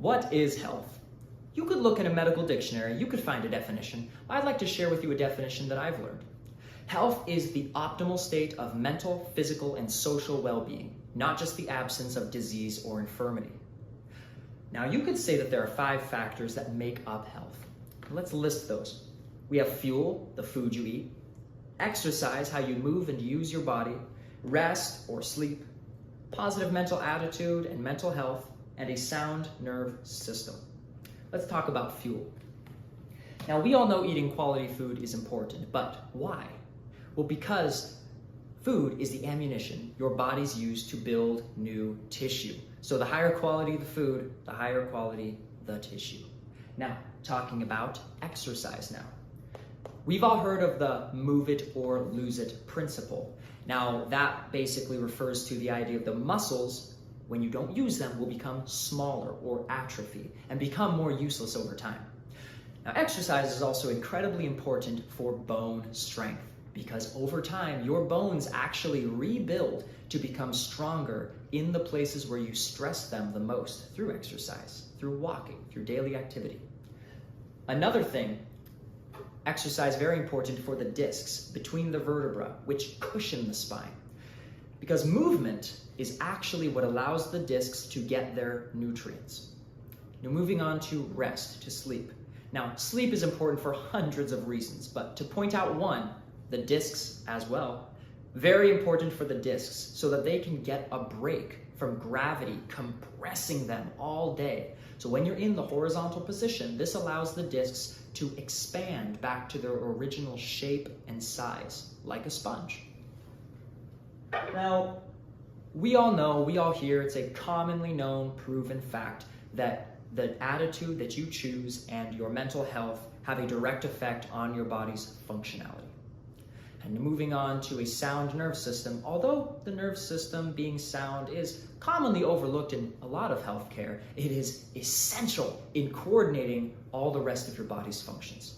What is health? You could look in a medical dictionary, you could find a definition. I'd like to share with you a definition that I've learned. Health is the optimal state of mental, physical, and social well-being, not just the absence of disease or infirmity. Now, you could say that there are 5 factors that make up health. Let's list those. We have fuel, the food you eat; exercise, how you move and use your body; rest or sleep; positive mental attitude and mental health; and a sound nerve system. Let's talk about fuel. Now, we all know eating quality food is important, but why? Well, because food is the ammunition your bodies use to build new tissue. So the higher quality the food, the higher quality the tissue. Now, talking about exercise now. We've all heard of the move it or lose it principle. Now, that basically refers to the idea of the muscles, when you don't use them, will become smaller or atrophy and become more useless over time. Now, exercise is also incredibly important for bone strength, because over time, your bones actually rebuild to become stronger in the places where you stress them the most through exercise, through walking, through daily activity. Another thing, exercise very important for the discs between the vertebrae, which cushion the spine, because movement is actually what allows the discs to get their nutrients. Now, moving on to rest, to sleep. Now, sleep is important for hundreds of reasons, but to point out one, the discs as well. Very important for the discs so that they can get a break from gravity compressing them all day. So when you're in the horizontal position, this allows the discs to expand back to their original shape and size, like a sponge. Now, we all know, we all hear, it's a commonly known, proven fact that the attitude that you choose and your mental health have a direct effect on your body's functionality. And moving on to a sound nerve system, although the nerve system being sound is commonly overlooked in a lot of healthcare, it is essential in coordinating all the rest of your body's functions.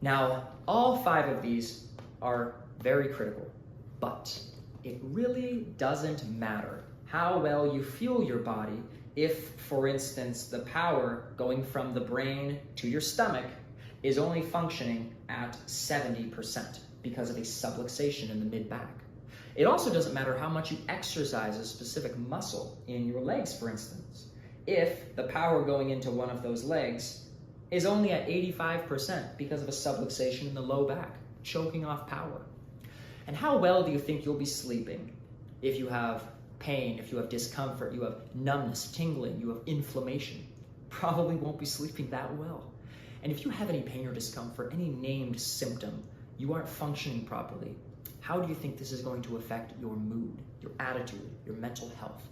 Now, all 5 of these are very critical, but it really doesn't matter how well you fuel your body if, for instance, the power going from the brain to your stomach is only functioning at 70% because of a subluxation in the mid-back. It also doesn't matter how much you exercise a specific muscle in your legs, for instance, if the power going into one of those legs is only at 85% because of a subluxation in the low back, choking off power. And how well do you think you'll be sleeping if you have pain, if you have discomfort, you have numbness, tingling, you have inflammation? Probably won't be sleeping that well. And if you have any pain or discomfort, any named symptom, you aren't functioning properly, how do you think this is going to affect your mood, your attitude, your mental health?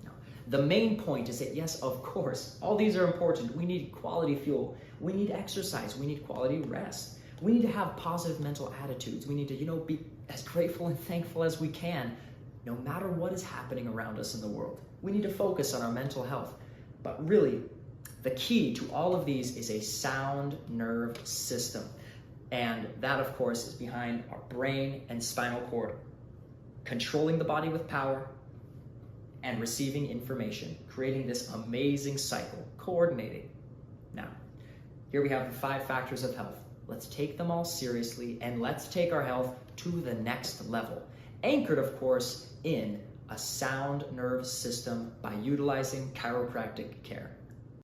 Now, the main point is that yes, of course, all these are important. We need quality fuel. We need exercise. We need quality rest. We need to have positive mental attitudes. We need to, be as grateful and thankful as we can, no matter what is happening around us in the world. We need to focus on our mental health. But really, the key to all of these is a sound nerve system. And that, of course, is behind our brain and spinal cord, controlling the body with power and receiving information, creating this amazing cycle, coordinating. Now, here we have the 5 factors of health. Let's take them all seriously and let's take our health to the next level, anchored, of course, in a sound nerve system by utilizing chiropractic care.